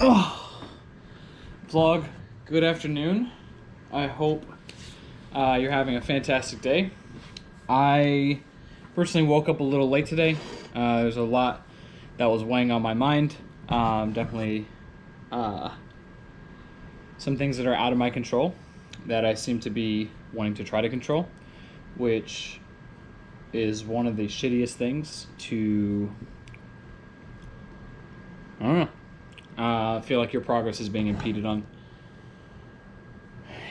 Oh, vlog, good afternoon. I hope you're having a fantastic day. I personally woke up a little late today. There's a lot that was weighing on my mind. Definitely some things that are out of my control that I seem to be wanting to try to control, which is one of the shittiest things to, I don't know. I feel like your progress is being impeded on,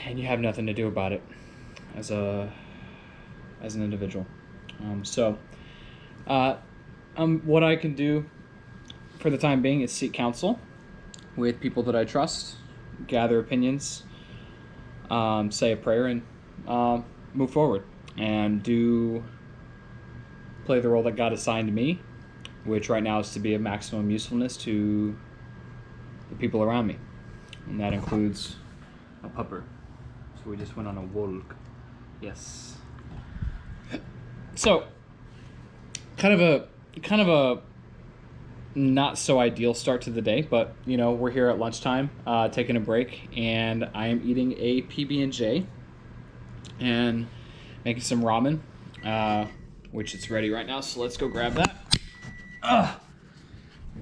and you have nothing to do about it as an individual. What I can do for the time being is seek counsel with people that I trust, gather opinions, say a prayer, and move forward and play the role that God assigned me, which right now is to be of maximum usefulness to the people around me, and that includes a pupper. So we just went on a walk. Yes. So kind of a not so ideal start to the day, but you know, we're here at lunchtime, taking a break, and I am eating a PB&J and making some ramen, which it's ready right now. So let's go grab that.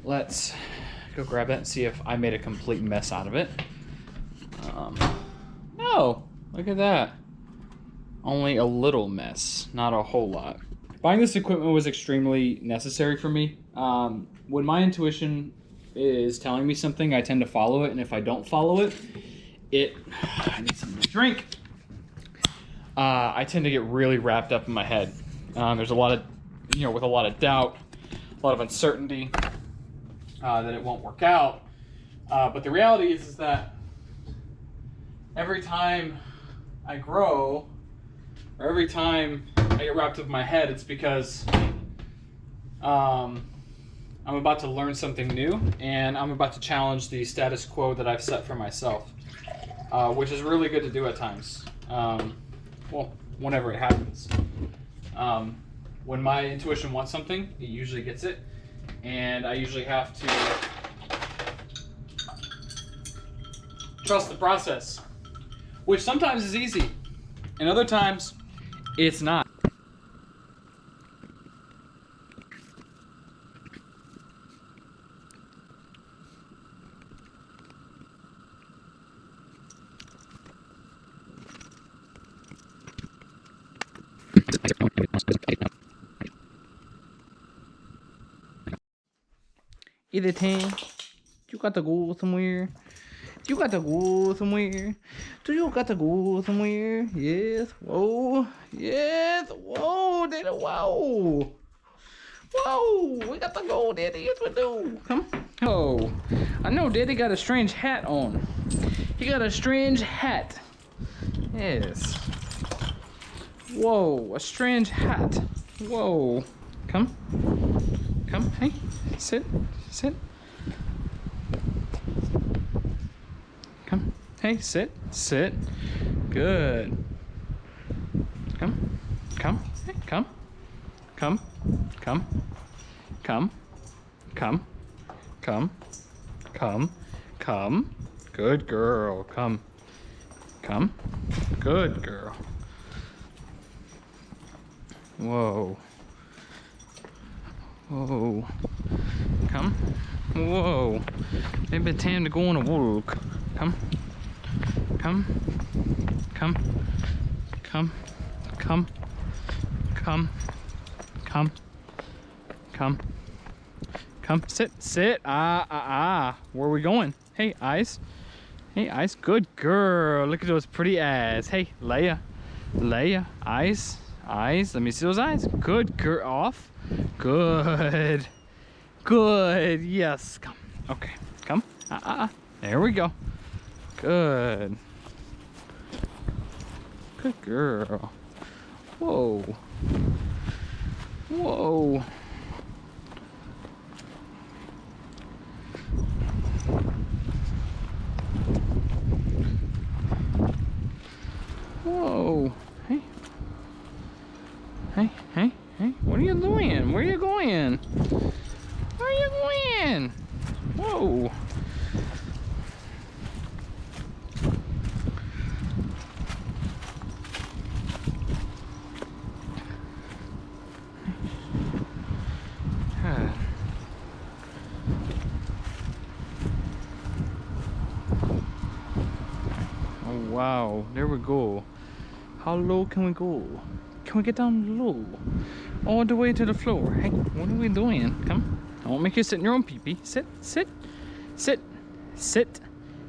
Let's go grab that and see if I made a complete mess out of it. No, look at that. Only a little mess, not a whole lot. Buying this equipment was extremely necessary for me. When my intuition is telling me something, I tend to follow it, and if I don't follow it, I need something to drink. I tend to get really wrapped up in my head. There's a lot of, with a lot of doubt, a lot of uncertainty that it won't work out. But the reality is that every time I grow, or every time I get wrapped up in my head, it's because I'm about to learn something new, and I'm about to challenge the status quo that I've set for myself, which is really good to do at times. Well, whenever it happens. When my intuition wants something, it usually gets it, and I usually have to trust the process, which sometimes is easy, and other times it's not. Either 10, you got to go somewhere. You got to go somewhere. Do you got to go somewhere? Yes. Whoa. Yes. Whoa, Daddy. Whoa. Whoa. We got to go, Daddy. Yes, we do. Come. Oh, I know Daddy got a strange hat on. He got a strange hat. Yes. Whoa, a strange hat. Whoa. Come. Come. Hey. Sit. Sit. Come. Hey, sit. Sit. Good. Come. Come. Hey, come. Come. Come. Come. Come. Come. Come. Come. Good girl. Come. Come. Good girl. Whoa. Whoa. Come. Whoa. Maybe it's time to go on a walk. Come. Come. Come. Come. Come. Come. Come. Come. Come. Sit. Sit. Where are we going? Hey, eyes. Hey, eyes. Good girl. Look at those pretty eyes. Hey, Leia. Leia. Eyes. Eyes. Let me see those eyes. Good girl. Off. Good. Good. Yes. Come. Okay. Come. There we go. Good. Good girl. Whoa. Whoa. Whoa. Hey. Hey, hey, hey. What are you doing? Where are you going? Where are you going? Whoa. go. There we go. How low can we go? Can we get down low? All the way to the floor. Hey, what are we doing? Come. I won't make you sit in your own pee-pee. Sit, sit, sit, sit,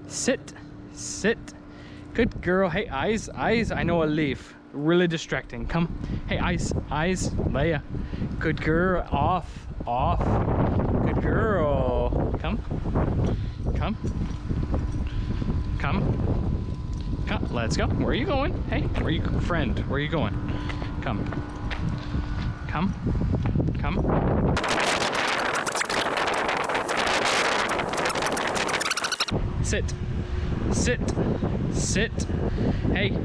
sit, sit. Good girl. Hey, eyes, eyes. I know a leaf. Really distracting. Come. Hey, eyes, eyes. Leia. Good girl. Off, off. Good girl. Come. Come. Come. Come. Let's go. Where are you going? Hey, where are you, friend? Where are you going? Come. Come. Come. Sit. Sit. Sit. Hey.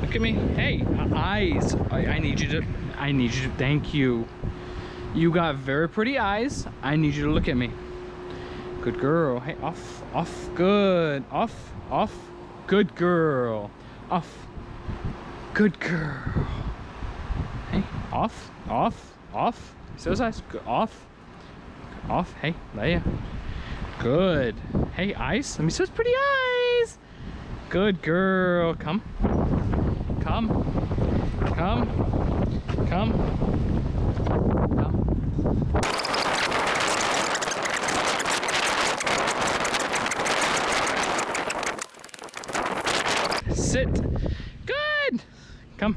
Look at me. Hey. Eyes. I need you to. Thank you. You got very pretty eyes. I need you to look at me. Good girl. Hey, off. Off. Good. Off. Off. Good girl. Off. Good girl. Hey, off. Off. Off. See those eyes? Good. Off. Off. Hey, Leia. Good. Hey, eyes. Let me see those pretty eyes. Good girl. Come. Come. Come. Come. Come. Sit. Good. Come.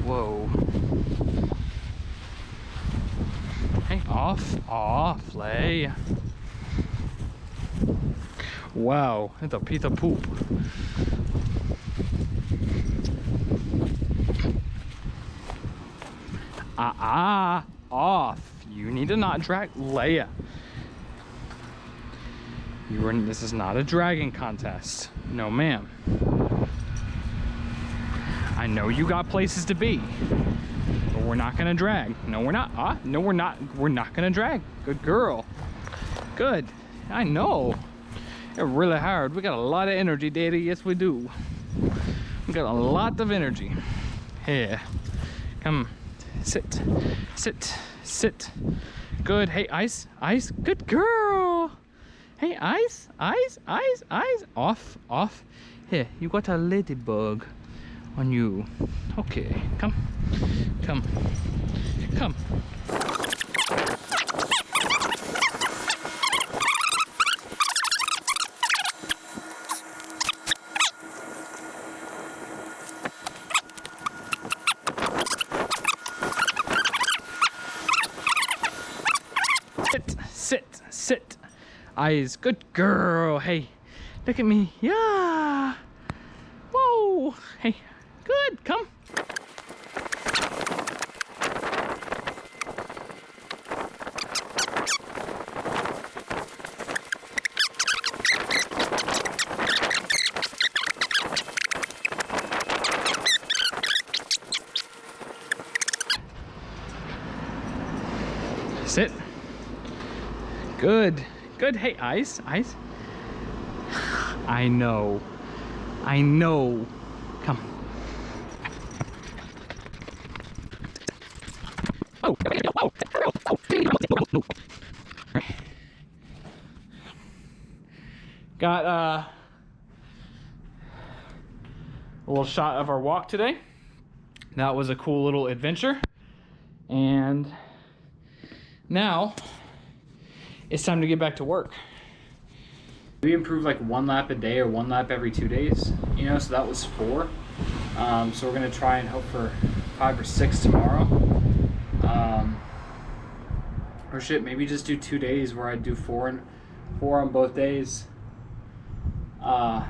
Whoa. Hey, off, lay. Wow, it's a piece of poop. Off. You need to not drag Leia. This is not a dragging contest. No, ma'am. I know you got places to be, but we're not gonna drag. No, we're not. No, we're not. We're not gonna drag. Good girl. Good. I know. It's really hard. We got a lot of energy, Daddy. Yes, we do. We got a lot of energy. Here. Come. Sit. Sit. Sit. Good. Hey, Ice. Ice. Good girl. Hey, Ice. Ice. Ice. Ice. Off. Off. Here. You got a ladybug on you. Okay. Come. Come. Come. Sit, sit, sit. Eyes, good girl. Hey, look at me. Yeah. Whoa. Hey, good. Come. Sit. Good. Good. Hey, Ice. Ice. I know. I know. Come. Oh. Got a little shot of our walk today. That was a cool little adventure. And now it's time to get back to work. We improved like 1 lap a day or 1 lap every 2 days, you know, so that was 4. So we're gonna try and hope for 5 or 6 tomorrow. Or shit, maybe just do 2 days where I do 4 on both days. And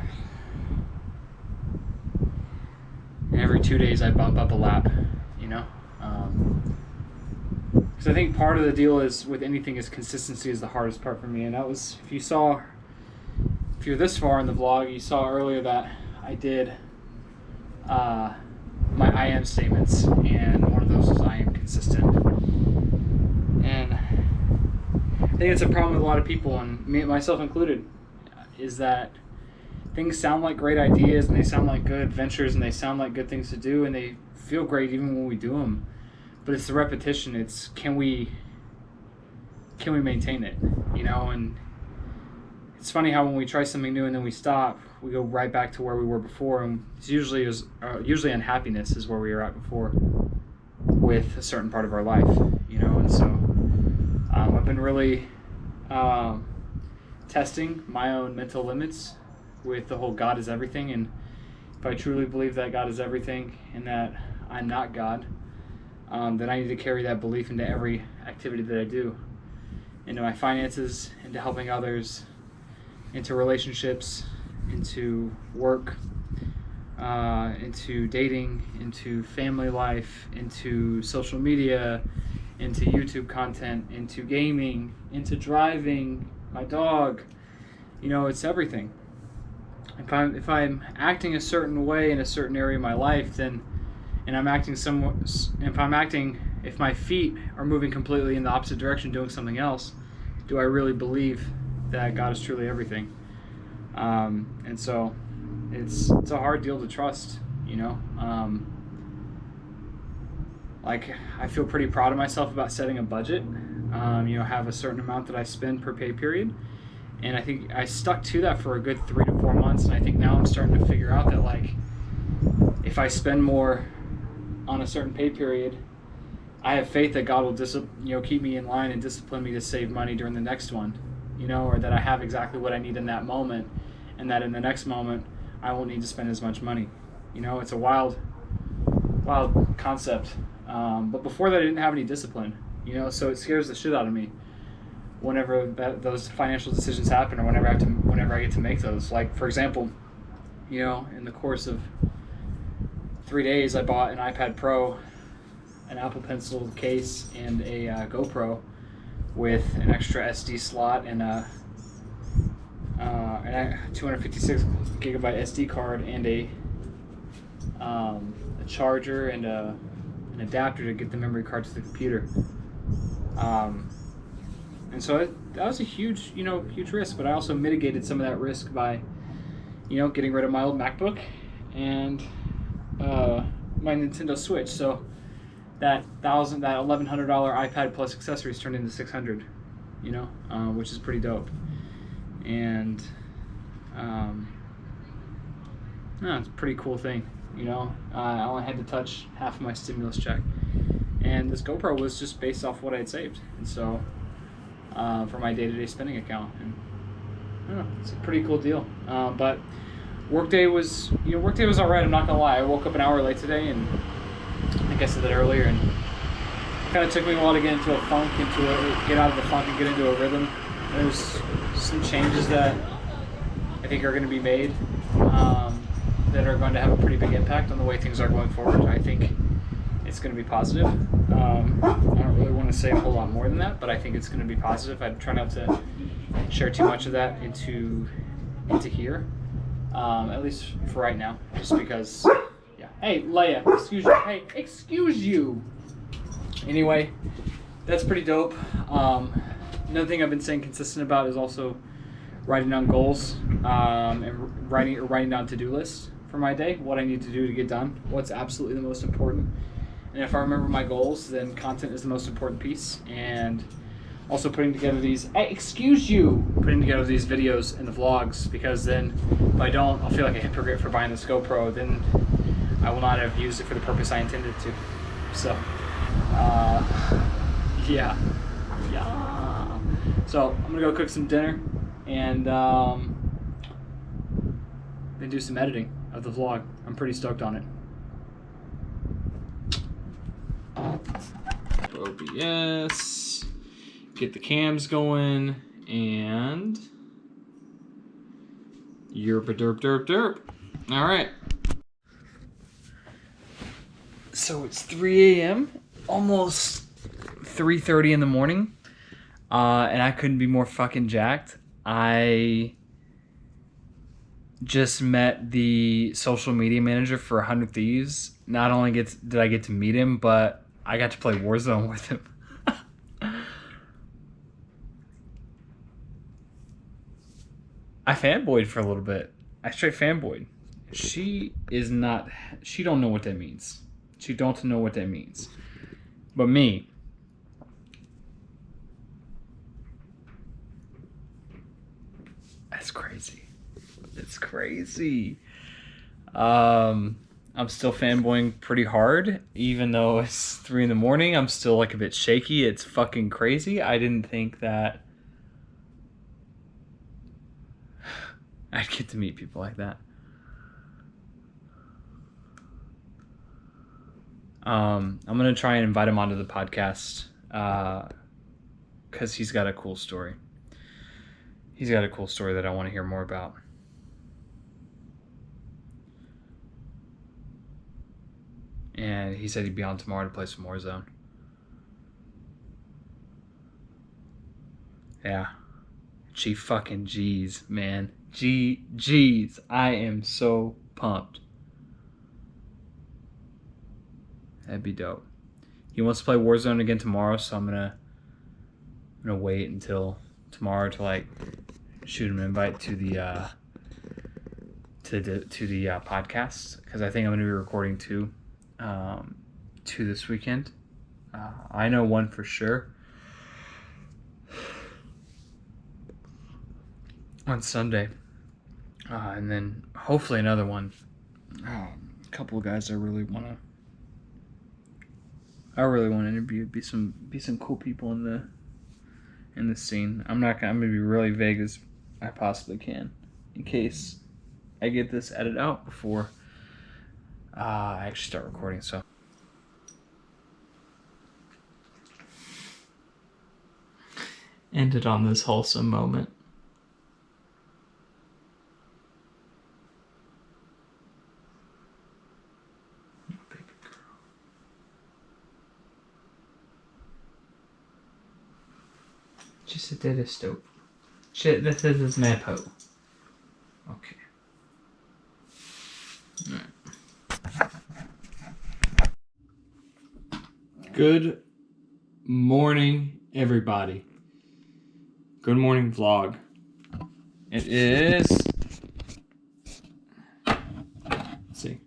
every 2 days I bump up a lap, you know? Because I think part of the deal is with anything is consistency is the hardest part for me. And that was, if you're this far in the vlog, you saw earlier that I did my I am statements, and one of those is I am consistent. And I think it's a problem with a lot of people, and myself included, is that things sound like great ideas, and they sound like good ventures, and they sound like good things to do, and they feel great even when we do them. But it's the repetition. It's can we maintain it, you know? And it's funny how when we try something new and then we stop, we go right back to where we were before, and it's usually unhappiness is where we were at before with a certain part of our life, you know. And so I've been really testing my own mental limits with the whole God is everything. And if I truly believe that God is everything and that I'm not God, then I need to carry that belief into every activity that I do, into my finances, into helping others, into relationships, into work, into dating, into family life, into social media, into YouTube content, into gaming, into driving, my dog. You know, it's everything. If I'm acting a certain way in a certain area of my life, then, and I'm acting if my feet are moving completely in the opposite direction, doing something else, do I really believe that God is truly everything? And so it's a hard deal to trust, you know. Like, I feel pretty proud of myself about setting a budget, you know, have a certain amount that I spend per pay period. And I think I stuck to that for a good 3 to 4 months. And I think now I'm starting to figure out that, like, if I spend more on a certain pay period, I have faith that God will keep me in line and discipline me to save money during the next one, you know, or that I have exactly what I need in that moment, and that in the next moment I won't need to spend as much money. You know, it's a wild concept. But before that, I didn't have any discipline, you know, so it scares the shit out of me whenever those financial decisions happen, or whenever I get to make those. Like, for example, you know, in the course of 3 days, I bought an iPad Pro, an Apple Pencil case, and a GoPro with an extra SD slot and a 256 gigabyte SD card, and a charger and an adapter to get the memory card to the computer. And so that was a huge risk, but I also mitigated some of that risk by, you know, getting rid of my old MacBook and my Nintendo Switch. So that $1,100 iPad plus accessories turned into $600, you know, which is pretty dope. And it's a pretty cool thing, you know. I only had to touch half of my stimulus check, and this GoPro was just based off what I had saved, and so for my day-to-day spending account. And I don't know, it's a pretty cool deal. But workday was all right. I'm not gonna lie. I woke up an hour late today, and I think I said that earlier, and it kind of took me a while to get into a funk, get out of the funk and get into a rhythm. There's some changes that I think are going to be made that are going to have a pretty big impact on the way things are going forward. I think it's going to be positive. I don't really want to say a whole lot more than that, but I think it's going to be positive. I try not to share too much of that into here, at least for right now, just because. Yeah. Hey, Leia, excuse you. Hey, excuse you. Anyway, that's pretty dope. Another thing I've been staying consistent about is also writing down goals, and writing down to-do lists for my day, what I need to do to get done, what's absolutely the most important. And if I remember my goals, then content is the most important piece. And also putting together these videos and the vlogs, because then if I don't, I'll feel like a hypocrite for buying this GoPro. Then I will not have used it for the purpose I intended to. So, yeah. So I'm gonna go cook some dinner and then do some editing of the vlog. I'm pretty stoked on it. OBS, get the cams going, and derp. All right. So it's 3 a.m., almost 3:30 in the morning, and I couldn't be more fucking jacked. I just met the social media manager for 100 Thieves. Not only did I get to meet him, but I got to play Warzone with him. I fanboyed for a little bit. I straight fanboyed. She is not. She don't know what that means. She don't know what that means. But me. That's crazy. It's crazy. I'm still fanboying pretty hard, even though it's 3 a.m. I'm still like a bit shaky. It's fucking crazy. I didn't think that I'd get to meet people like that. I'm gonna try and invite him onto the podcast because he's got a cool story. He's got a cool story that I want to hear more about. And he said he'd be on tomorrow to play some Warzone. Yeah. G fucking G's, man. G's. I am so pumped. That'd be dope. He wants to play Warzone again tomorrow, so I'm gonna wait until tomorrow to like shoot him an invite to the podcast, because I think I'm gonna be recording two this weekend. I know one for sure on Sunday, and then hopefully another one. A couple of guys I really want to interview. Be some cool people in the scene. I'm gonna be really vague as I possibly can, in case I get this edited out before I actually start recording. So ended on this wholesome moment. Just a dead stove. Shit, this is my po. Okay. Alright. Good morning, everybody. Good morning, vlog. It is... Let's see.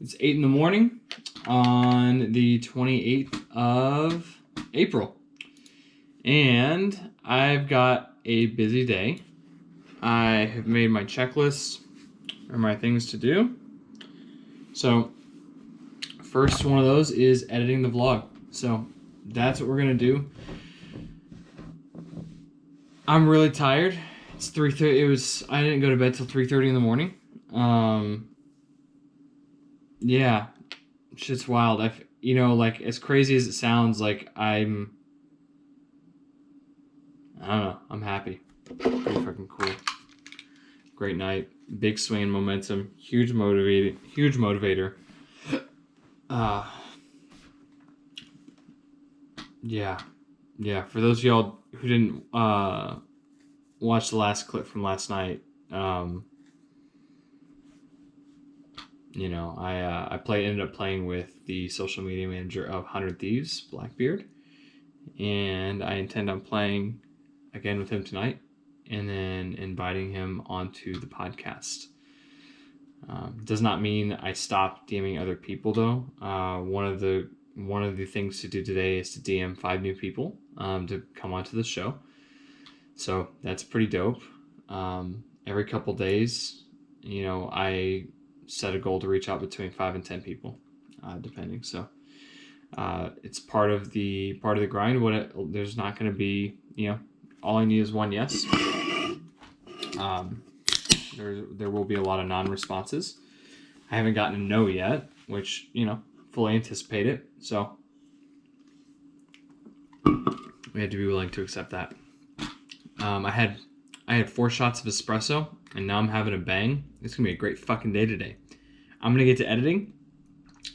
It's 8 a.m. on the 28th of April. And I've got a busy day. I have made my checklist or my things to do. So, first one of those is editing the vlog. So, that's what we're going to do. I'm really tired. It's 3:30. I didn't go to bed till 3:30 in the morning. Yeah. Shit's wild. Like, as crazy as it sounds, like, I don't know. I'm happy. Pretty fucking cool. Great night. Big swing in momentum. Huge motivator. Yeah. For those of y'all who didn't watch the last clip from last night, I ended up playing with the social media manager of 100 Thieves, Blackbeard, and I intend on playing again with him tonight, and then inviting him onto the podcast. Does not mean I stopped DMing other people though. One of the things to do today is to DM 5 new people to come onto the show. So that's pretty dope. Every couple days, I set a goal to reach out between 5 and 10 people, depending. So it's part of the grind. There's not going to be, all I need is one yes. There will be a lot of non-responses. I haven't gotten a no yet, which, fully anticipate it. So we had to be willing to accept that. I had 4 shots of espresso, and now I'm having a bang. It's going to be a great fucking day today. I'm going to get to editing,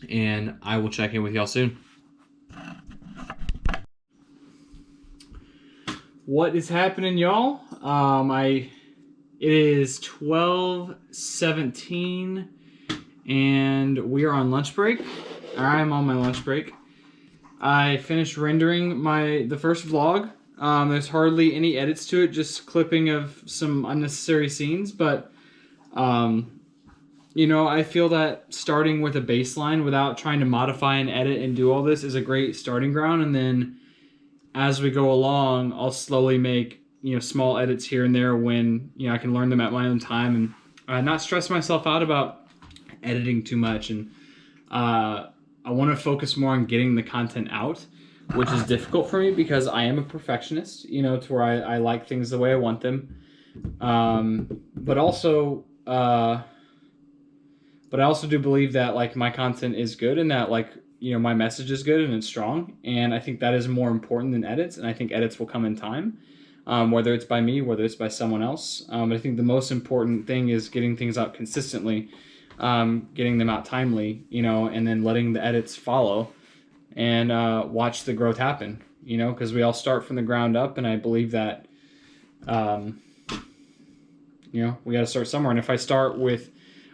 and I will check in with y'all soon. What is happening, y'all? It is 12:17, and we are on lunch break. I'm on my lunch break. I finished rendering the first vlog. There's hardly any edits to it, just clipping of some unnecessary scenes, but You know, I feel that starting with a baseline without trying to modify and edit and do all this is a great starting ground. And then as we go along, I'll slowly make, you know, small edits here and there when, you know, I can learn them at my own time and not stress myself out about editing too much. And I want to focus more on getting the content out, which is difficult for me because I am a perfectionist, you know, to where I like things the way I want them. But I also do believe that like my content is good and that like, you know, my message is good and it's strong. And I think that is more important than edits. And I think edits will come in time, whether it's by me, whether it's by someone else. But I think the most important thing is getting things out consistently, getting them out timely, you know, and then letting the edits follow and watch the growth happen, you know, because we all start from the ground up. And I believe that, you know, we got to start somewhere. And if I start with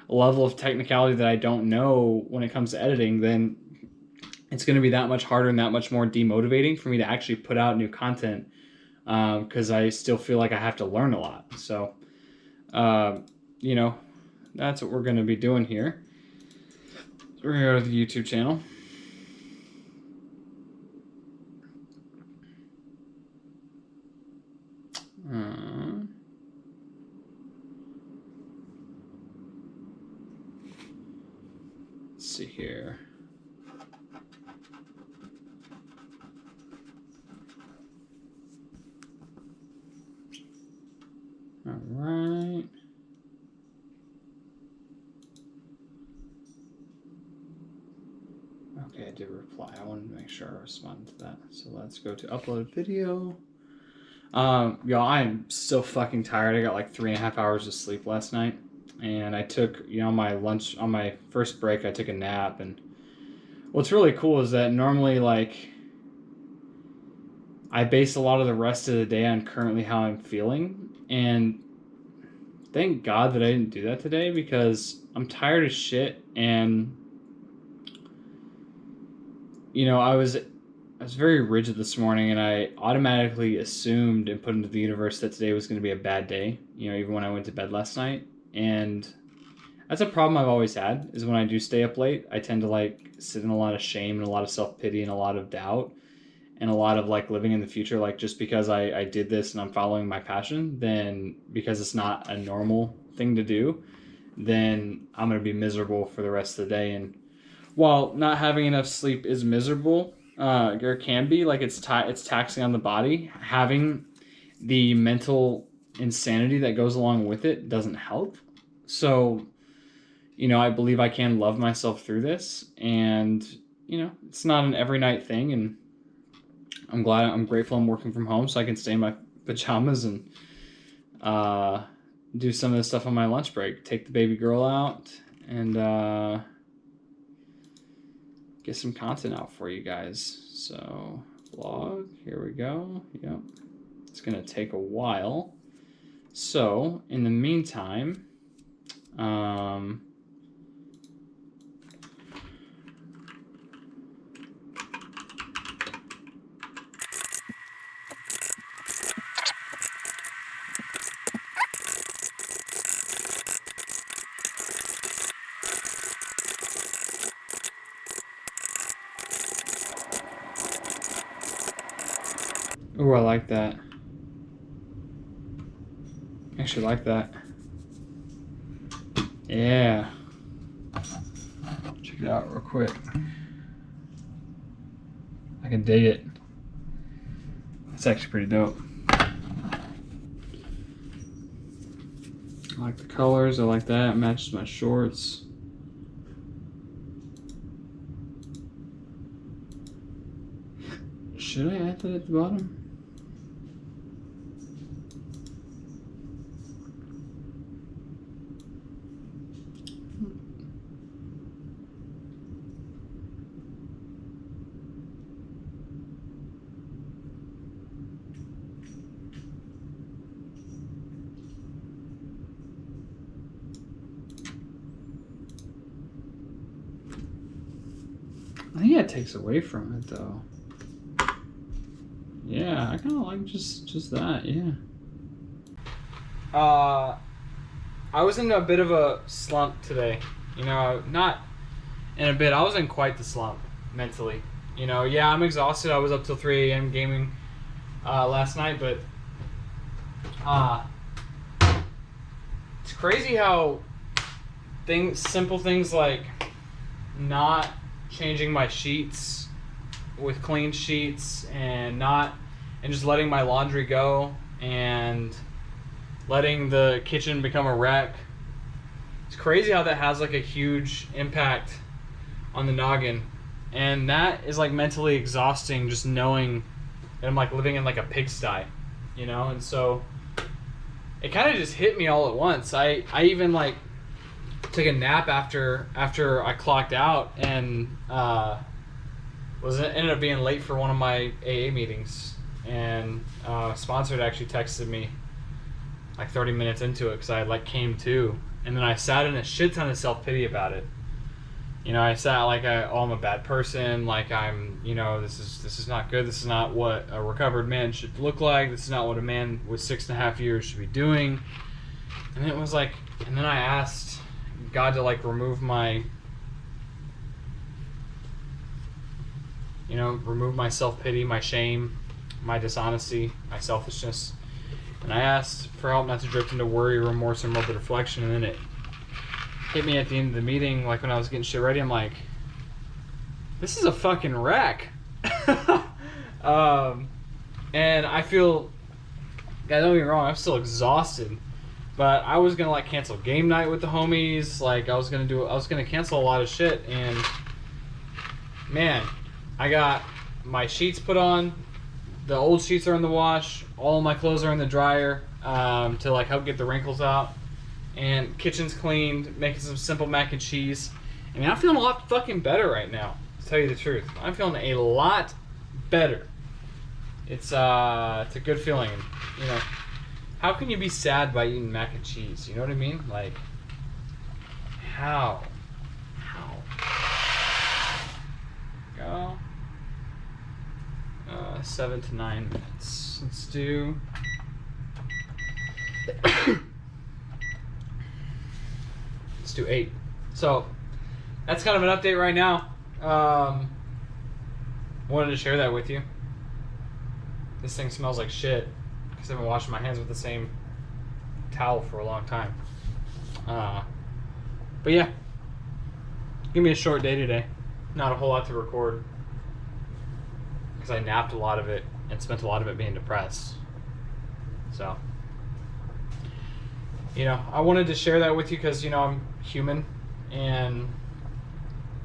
a level of technicality that I don't know when it comes to editing, then it's going to be that much harder and that much more demotivating for me to actually put out new content because I still feel like I have to learn a lot. So, you know, that's what we're going to be doing here. So we're going to go to the YouTube channel. Let's see here. All right. Okay, I did reply. I wanted to make sure I responded to that. So let's go to upload video. Y'all, I am so fucking tired. I got like 3.5 hours of sleep last night. And I took, you know, my lunch, on my first break, I took a nap. And what's really cool is that normally, like, I base a lot of the rest of the day on currently how I'm feeling. And thank God that I didn't do that today because I'm tired as shit. And, you know, I was very rigid this morning and I automatically assumed and put into the universe that today was going to be a bad day, you know, even when I went to bed last night. And that's a problem I've always had is when I do stay up late, I tend to like sit in a lot of shame and a lot of self-pity and a lot of doubt and a lot of like living in the future. Like just because I did this and I'm following my passion, then because it's not a normal thing to do, then I'm going to be miserable for the rest of the day. And while not having enough sleep is miserable, or can be, like it's taxing on the body, having the mental insanity that goes along with it doesn't help. So, you know, I believe I can love myself through this, and you know, it's not an every night thing. And I'm grateful I'm working from home so I can stay in my pajamas and do some of this stuff on my lunch break. Take the baby girl out and get some content out for you guys. So, vlog, here we go. Yep. It's going to take a while. So, in the meantime, ooh, I like that. I actually like that. Yeah. Check it out real quick. I can dig it. It's actually pretty dope. I like the colors. I like that. It matches my shorts. Should I add that at the bottom? I think that takes away from it though. Yeah, I kind of like just that, yeah. I was in a bit of a slump today. You know, not in a bit. I was in quite the slump mentally. You know, yeah, I'm exhausted. I was up till 3 a.m. gaming last night, but it's crazy how simple things like not changing my sheets with clean sheets and just letting my laundry go and letting the kitchen become a wreck. It's crazy how that has like a huge impact on the noggin, and that is like mentally exhausting, just knowing that I'm like living in like a pigsty, you know. And so it kind of just hit me all at once. I even like took a nap after I clocked out, and ended up being late for one of my AA meetings, and sponsor actually texted me like 30 minutes into it because I like came to, and then I sat in a shit ton of self-pity about it. You know, I sat like, I'm a bad person, like I'm, you know, this is not good, this is not what a recovered man should look like, this is not what a man with 6.5 years should be doing. And it was like, and then I asked God to like remove my self-pity, my shame, my dishonesty, my selfishness. And I asked for help not to drift into worry, remorse, and morbid reflection. And then it hit me at the end of the meeting, like when I was getting shit ready. I'm like, this is a fucking wreck. And I feel, guys, don't get me wrong, I'm still exhausted. But I was gonna like cancel game night with the homies. Like I was gonna cancel a lot of shit. And man, I got my sheets put on. The old sheets are in the wash. All of my clothes are in the dryer to like help get the wrinkles out. And kitchen's cleaned, making some simple mac and cheese. I mean, I'm feeling a lot fucking better right now, to tell you the truth. I'm feeling a lot better. It's a good feeling. You know, how can you be sad by eating mac and cheese? You know what I mean? Like, how? Go. 7 to 9 minutes. Let's do. Let's do 8. So that's kind of an update right now. Wanted to share that with you. This thing smells like shit because I've been washing my hands with the same towel for a long time. But yeah, give me a short day today. Not a whole lot to record because I napped a lot of it and spent a lot of it being depressed. So, you know, I wanted to share that with you because, you know, I'm human and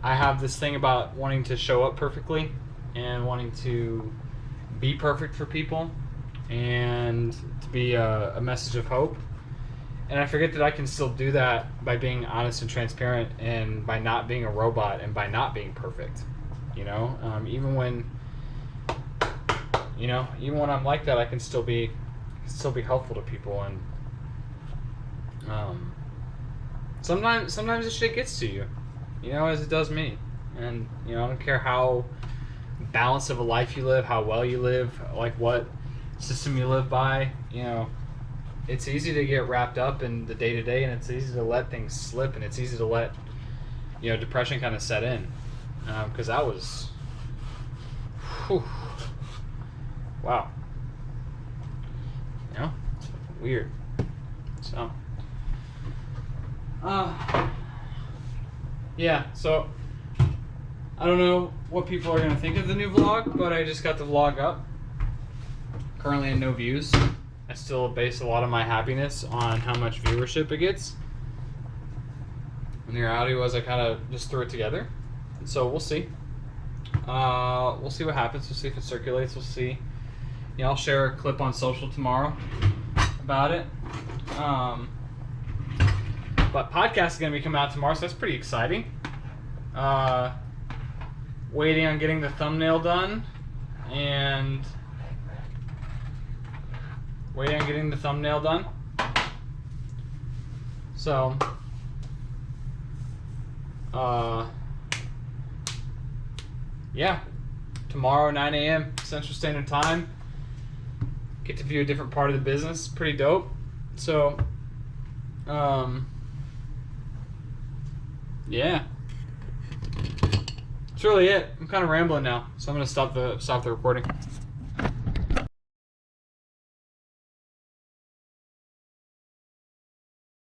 I have this thing about wanting to show up perfectly and wanting to be perfect for people and to be a message of hope. And I forget that I can still do that by being honest and transparent and by not being a robot and by not being perfect. You know, even when I'm like that, I can still be helpful to people. And sometimes this shit gets to you, you know, as it does me. And, you know, I don't care how balanced of a life you live, how well you live, like what system you live by, you know, it's easy to get wrapped up in the day-to-day, and it's easy to let things slip, and it's easy to let, you know, depression kind of set in. Because that was, whew, wow. You know, it's weird. So, yeah, so I don't know what people are going to think of the new vlog, but I just got the vlog up. Currently at no views. I still base a lot of my happiness on how much viewership it gets. And the reality was I kind of just threw it together. And so we'll see. We'll see what happens. We'll see if it circulates. We'll see. Yeah, I'll share a clip on social tomorrow about it. But podcast is going to be coming out tomorrow, so that's pretty exciting. Waiting on getting the thumbnail done. And waiting on getting the thumbnail done. So, yeah, tomorrow 9 a.m. Central Standard Time. Get to view a different part of the business. Pretty dope. So, Yeah. That's really it. I'm kind of rambling now, so I'm gonna stop the recording.